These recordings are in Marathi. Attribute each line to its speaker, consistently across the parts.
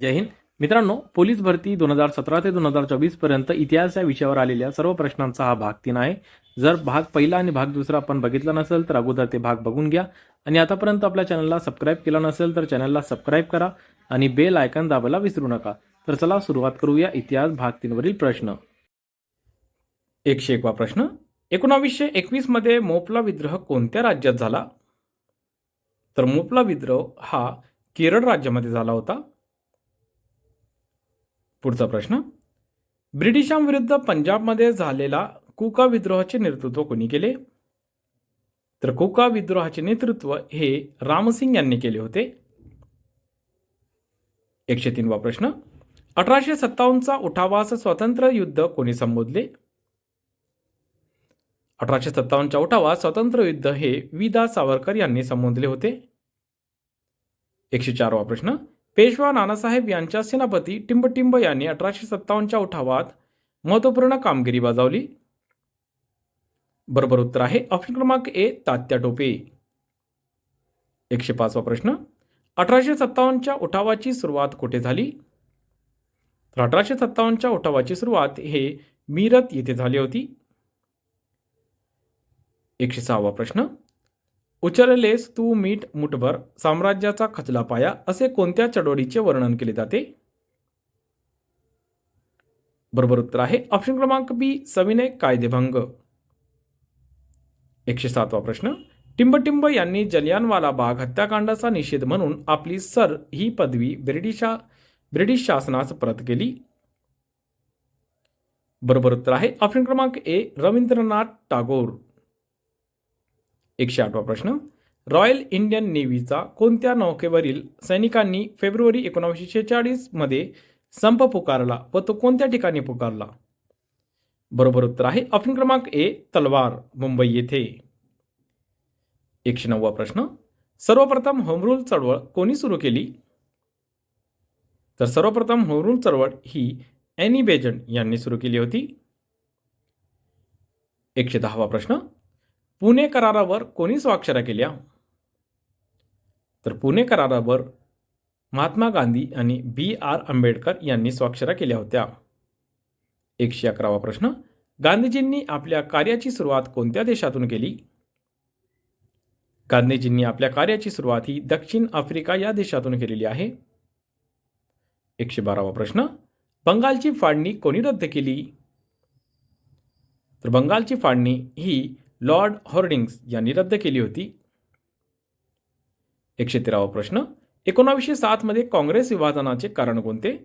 Speaker 1: जय हिंद मित्रांनो, पोलीस भरती 2017 ते 2024 पर्यंत इतिहास या विषयावर आलेल्या सर्व प्रश्नांचा हा भाग 3 आहे. जर भाग पहिला आणि भाग दुसरा आपण बघितला नसेल तर अगोदर ते भाग बघून घ्या आणि आतापर्यंत आपल्या चॅनलला सबस्क्राईब केला नसेल तर चॅनलला सबस्क्राईब करा आणि बेल आयकॉन दाबायला विसरू नका. तर चला सुरुवात करूया इतिहास भाग 3 वरील प्रश्न. 101वा प्रश्न. 1921 मध्ये मोपला विद्रोह कोणत्या राज्यात झाला? तर मोपला विद्रोह हा केरळ राज्यामध्ये झाला होता. पुढचा प्रश्न. ब्रिटिशांविरुद्ध पंजाबमध्ये झालेला कुका विद्रोहाचे नेतृत्व कोणी केले? तर कुका विद्रोहाचे नेतृत्व हे रामसिंग यांनी केले होते. 103वा प्रश्न. 1857चा उठावास स्वातंत्र्य युद्ध कोणी संबोधले? 1857च्या उठावास स्वातंत्र्य युद्ध हे वि.दा. सावरकर यांनी संबोधले होते. 104वा प्रश्न. पेशवा नानासाहेब यांच्या सेनापती टिंबटिंब यांनी 1857च्या उठावात महत्त्वपूर्ण कामगिरी बजावली. बरोबर उत्तर आहे ऑप्शन क्रमांक ए, तात्या टोपे. 105वा प्रश्न. 1857च्या उठावाची सुरुवात कुठे झाली? तर 1857च्या उठावाची सुरुवात हे मीरत येथे झाली होती. 106वा प्रश्न. उचललेस तू मीठ मुठभर साम्राज्याचा खचला पाया असे कोणत्या चळवळीचे वर्णन केले जाते? बरोबर उत्तर आहे ऑप्शन क्रमांक बी, सविनय कायदेभंग. 107वा प्रश्न. टिंबटिंब यांनी जलियानवाला बाग हत्याकांडाचा निषेध म्हणून आपली सर ही पदवी ब्रिटिश शासनास परत केली. बरोबर उत्तर आहे ऑप्शन क्रमांक ए, रवींद्रनाथ टागोर. 108वा प्रश्न. रॉयल इंडियन नेव्हीचा कोणत्या नौकेवरील सैनिकांनी फेब्रुवारी 1946 मध्ये संप पुकारला व तो कोणत्या ठिकाणी पुकारला? बरोबर उत्तर आहे ऑप्शन क्रमांक ए, तलवार, मुंबई येथे. 109वा प्रश्न. सर्वप्रथम होम रूल चळवळ कोणी सुरू केली? तर सर्वप्रथम होम रूल चळवळ ही एनी बेजंट यांनी सुरू केली होती. 110वा प्रश्न. पुणे करारावर कोणी स्वाक्षऱ्या केल्या? तर पुणे करारावर महात्मा गांधी आणि B.R. आंबेडकर यांनी स्वाक्षऱ्या केल्या होत्या. 111वा प्रश्न. गांधीजींनी आपल्या कार्याची सुरुवात कोणत्या देशातून केली? गांधीजींनी आपल्या कार्याची सुरुवात ही दक्षिण आफ्रिका या देशातून केलेली आहे. 112वा प्रश्न. बंगालची फाळणी कोणी रद्द केली? तर बंगालची फाळणी ही लॉर्ड हॉर्डिंग्स यांनी रद्द केली होती. 113वा प्रश्न. 1907 मध्ये काँग्रेस विभाजनाचे कारण कोणते?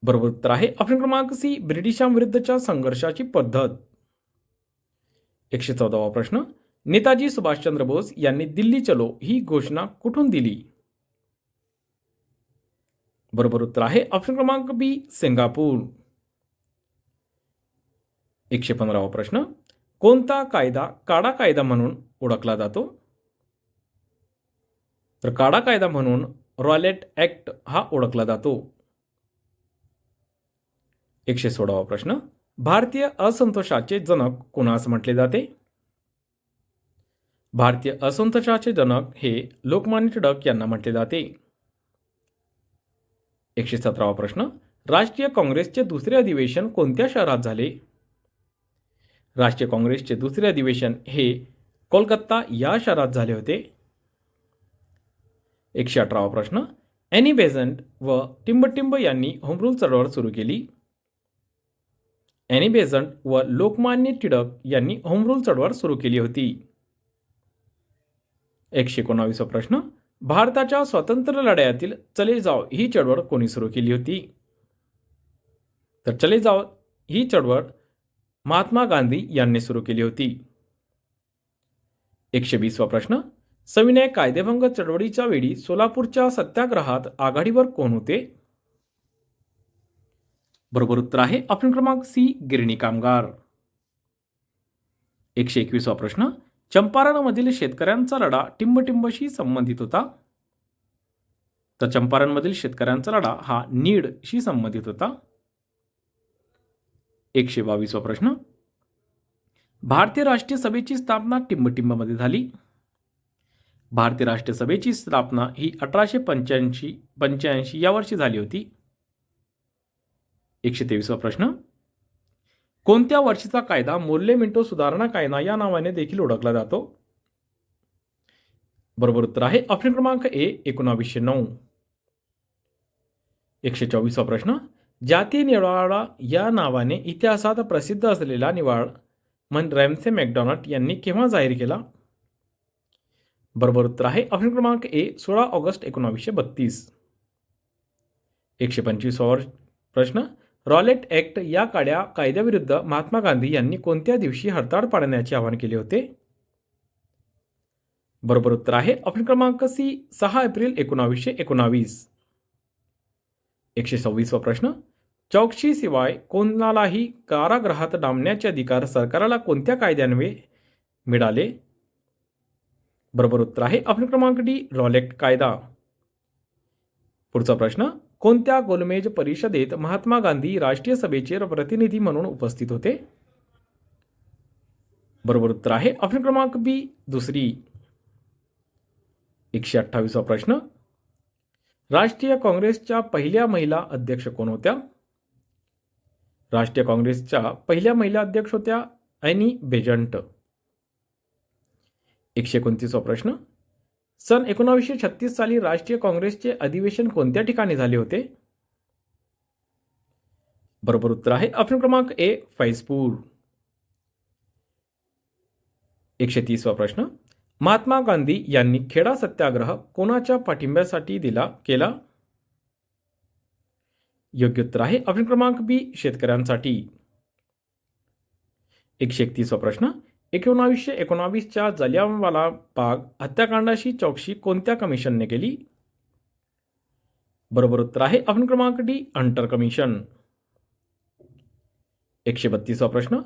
Speaker 1: बरोबर उत्तर आहे ऑप्शन क्रमांक सी, ब्रिटिशांविरुद्धच्या संघर्षाची पद्धत. 114वा प्रश्न. नेताजी सुभाषचंद्र बोस यांनी दिल्ली चलो ही घोषणा कुठून दिली? बरोबर उत्तर आहे ऑप्शन क्रमांक बी, सिंगापूर. 115वा प्रश्न. कोणता कायदा काडा कायदा म्हणून ओळखला जातो? तर काडा कायदा म्हणून रॉलेट ऍक्ट हा ओळखला जातो. 116वा प्रश्न. भारतीय असंतोषाचे जनक कोणास म्हटले जाते? भारतीय असंतोषाचे जनक हे लोकमान्य टिळक यांना म्हटले जाते. 117वा प्रश्न. राष्ट्रीय काँग्रेसचे दुसरे अधिवेशन कोणत्या शहरात झाले? राष्ट्रीय काँग्रेसचे दुसरे अधिवेशन हे कोलकाता या शहरात झाले होते. 118वा प्रश्न. एनी बेझंट व टिंबटिंब यांनी होम रूल चळवळ सुरू केली. एनी बेझंट व लोकमान्य टिळक यांनी होम रूल चळवळ सुरू केली होती. 119वा प्रश्न. भारताच्या स्वातंत्र्य लढ्यातील चले जाव ही चळवळ कोणी सुरू केली होती? तर चले जाव ही चळवळ महात्मा गांधी यांनी सुरू केली होती. 120वा प्रश्न. सविनय कायदेभंग चळवळीच्या वेळी सोलापूरच्या सत्याग्रहात आघाडीवर कोण होते? बरोबर उत्तर आहे ऑप्शन क्रमांक सी, गिरणी कामगार. 121वा प्रश्न. चंपारणमधील शेतकऱ्यांचा लढा टिंबटिंबशी संबंधित होता. तर चंपारणमधील शेतकऱ्यांचा लढा हा नीडशी संबंधित होता. 122वा प्रश्न. भारतीय राष्ट्रीय सभेची स्थापना टिंबटिंबमध्ये झाली. भारतीय राष्ट्रीय सभेची स्थापना ही 1885 या वर्षी झाली होती. 123वा प्रश्न. कोणत्या वर्षीचा कायदा मोर्ले मिंटो सुधारणा कायदा या नावाने देखील ओळखला जातो? बरोबर उत्तर आहे ऑप्शन क्रमांक ए 1909. 124वा प्रश्न. जातीय निवाडा या नावाने इतिहासात प्रसिद्ध असलेला निवाड मन रॅम्से मॅकडॉनल्ड यांनी केव्हा जाहीर केला? बरोबर उत्तर आहे ऑप्शन क्रमांक ए 16 ऑगस्ट 1932. 125वा प्रश्न. रॉलेट ॲक्ट या कायद्याविरुद्ध महात्मा गांधी यांनी कोणत्या दिवशी हरताळ पाडण्याचे आवाहन केले होते? बरोबर उत्तर आहे ऑप्शन क्रमांक सी 6 एप्रिल 1919. 126वा प्रश्न. चौकशी शिवाय कोणालाही कारागृहात डांबण्याचे अधिकार सरकारला कोणत्या कायद्यान्वये मिळाले? बरोबर उत्तर आहे ऑप्शन क्रमांक डी रॉलेट कायदा. पुढचा प्रश्न. कोणत्या गोलमेज परिषदेत महात्मा गांधी राष्ट्रीय सभेचे प्रतिनिधी म्हणून उपस्थित होते? बरोबर उत्तर आहे ऑप्शन क्रमांक बी दुसरी. 128वा प्रश्न. राष्ट्रीय काँग्रेसच्या पहिल्या महिला अध्यक्ष कोण होत्या? राष्ट्रीय काँग्रेसच्या पहिल्या महिला अध्यक्ष होत्या ॲनी बेझंट. 129वा प्रश्न. सन 1936 साली राष्ट्रीय काँग्रेसचे अधिवेशन कोणत्या ठिकाणी झाले होते? बरोबर उत्तर आहे ऑप्शन क्रमांक ए फैजपूर. 130वा प्रश्न. महात्मा गांधी यांनी खेडा सत्याग्रह कोणाच्या पाठिंब्यासाठी केला? योग्य उत्तर आहे ऑप्शन क्रमांक बी शेतकऱ्यांसाठी. 131वा प्रश्न. 1919च्या जलियांवाला बाग हत्याकांडाची चौकशी कोणत्या कमिशनने केली? बरोबर उत्तर आहे ऑप्शन क्रमांक डी हंटर कमिशन. 132वा प्रश्न.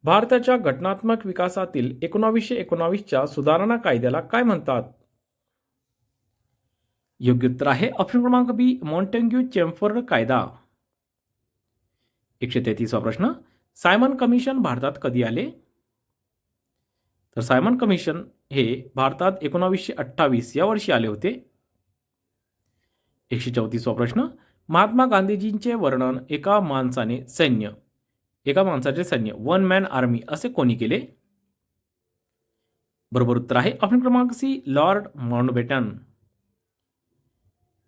Speaker 1: भारताच्या घटनात्मक विकासातील 1919च्या सुधारणा कायद्याला काय म्हणतात? योग्य उत्तर आहे ऑप्शन क्रमांक बी मॉन्टेग्यू चेम्फर्ड कायदा. 133वा प्रश्न. सायमन कमिशन भारतात कधी आले? तर सायमन कमिशन हे भारतात 1928 या वर्षी आले होते. 134वा प्रश्न. महात्मा गांधीजींचे वर्णन एका माणसाचे सैन्य वन मॅन आर्मी असे कोणी केले? बरोबर उत्तर आहे ऑप्शन क्रमांक सी लॉर्ड माउंटबॅटन.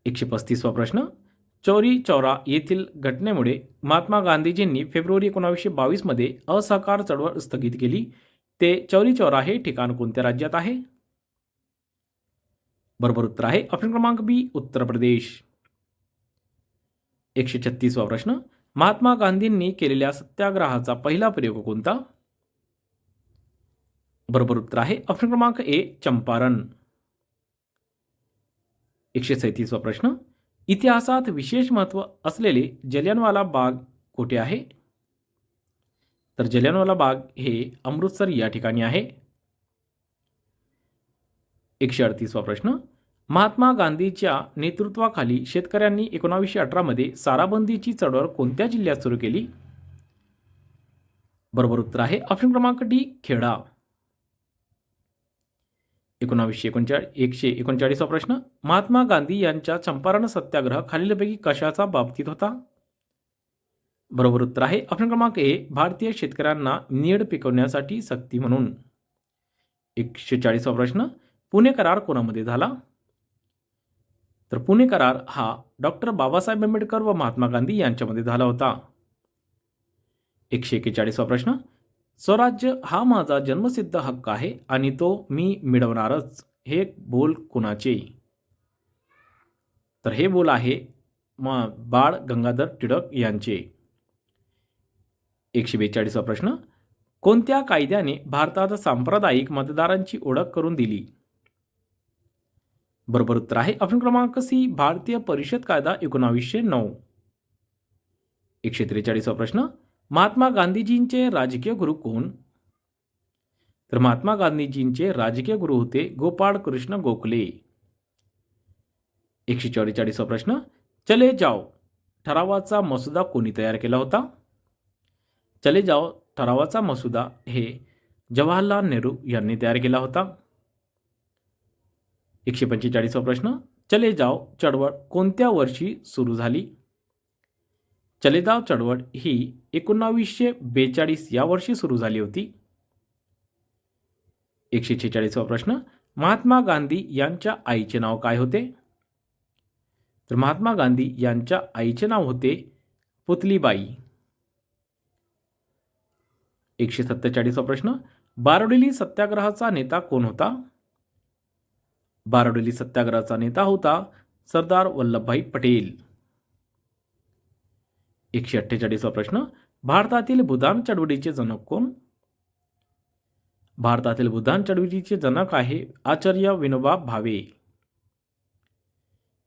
Speaker 1: 135वा प्रश्न. चौरी चौरा येथील घटनेमुळे महात्मा गांधीजींनी फेब्रुवारी 1922 मध्ये असहकार चळवळ स्थगित केली. ते चौरी चौरा हे ठिकाण कोणत्या राज्यात आहे? बरोबर उत्तर आहे ऑप्शन क्रमांक बी उत्तर प्रदेश. 136वा प्रश्न. महात्मा गांधींनी केलेल्या सत्याग्रहाचा पहिला प्रयोग कोणता? बरोबर उत्तर आहे ऑप्शन क्रमांक ए चंपारण. 137वा प्रश्न. इतिहासात विशेष महत्त्व असलेले जलियांवाला बाग कोठे आहे? तर जलियांवाला बाग हे अमृतसर या ठिकाणी आहे. 138वा प्रश्न. महात्मा गांधीच्या नेतृत्वाखाली शेतकऱ्यांनी 1918 मध्ये साराबंदीची चळवळ कोणत्या जिल्ह्यात सुरू केली? बरोबर उत्तर आहे ऑप्शन क्रमांक डी खेडा. 139वा प्रश्न. महात्मा गांधी यांच्या चंपारण सत्याग्रह खालीलपैकी कशाचा बाबतीत होता? बरोबर उत्तर आहे ऑप्शन क्रमांक ए भारतीय शेतकऱ्यांना नीड पिकवण्यासाठी सक्ती म्हणून. 140वा प्रश्न. पुणे करार कोणामध्ये झाला? तर पुणे करार हा डॉक्टर बाबासाहेब आंबेडकर व महात्मा गांधी यांच्यामध्ये झाला होता. 141वा प्रश्न. स्वराज्य हा माझा जन्मसिद्ध हक्क आहे आणि तो मी मिळवणारच हे बोल कुणाचे? तर हे बोल आहे बाळ गंगाधर टिळक यांचे. 142वा प्रश्न. कोणत्या कायद्याने भारतात सांप्रदायिक मतदारांची ओळख करून दिली? बरोबर उत्तर आहे ऑप्शन क्रमांक सी भारतीय परिषद कायदा 1909. 143वा प्रश्न. महात्मा गांधीजींचे राजकीय गुरु कोण? तर महात्मा गांधीजींचे राजकीय गुरु होते गोपाळ कृष्ण गोखले. 144वा प्रश्न. चले जाओ ठरावाचा मसुदा कोणी तयार केला होता? चले जाओ ठरावाचा मसुदा हे जवाहरलाल नेहरू यांनी तयार केला होता. 145वा प्रश्न, चले जाव चळवळ कोणत्या वर्षी सुरू झाली? चले जाव चळवळ ही 1942 या वर्षी सुरू झाली होती. 146वा प्रश्न, महात्मा गांधी यांच्या आईचे नाव काय होते? तर महात्मा गांधी यांच्या आईचे नाव होते पुतलीबाई. 147वा प्रश्न, बारडोली सत्याग्रहाचा नेता कोण होता? बारडोली सत्याग्रहाचा नेता होता सरदार वल्लभभाई पटेल. 148वा प्रश्न, भारतातील भूदान चळवळीचे जनक कोण? भारतातील भूदान चळवळीचे जनक आहे आचार्य विनोबा भावे.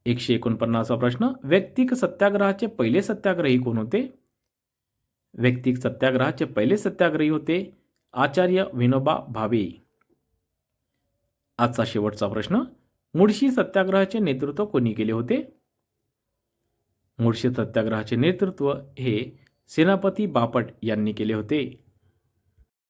Speaker 1: 149वा प्रश्न, वैयक्तिक सत्याग्रहाचे पहिले सत्याग्रही कोण होते? वैयक्तिक सत्याग्रहाचे पहिले सत्याग्रही होते आचार्य विनोबा भावे. आजचा शेवटचा प्रश्न, मुळशी सत्याग्रहाचे नेतृत्व कोणी केले होते? मुळशी सत्याग्रहाचे नेतृत्व हे सेनापती बापट यांनी केले होते.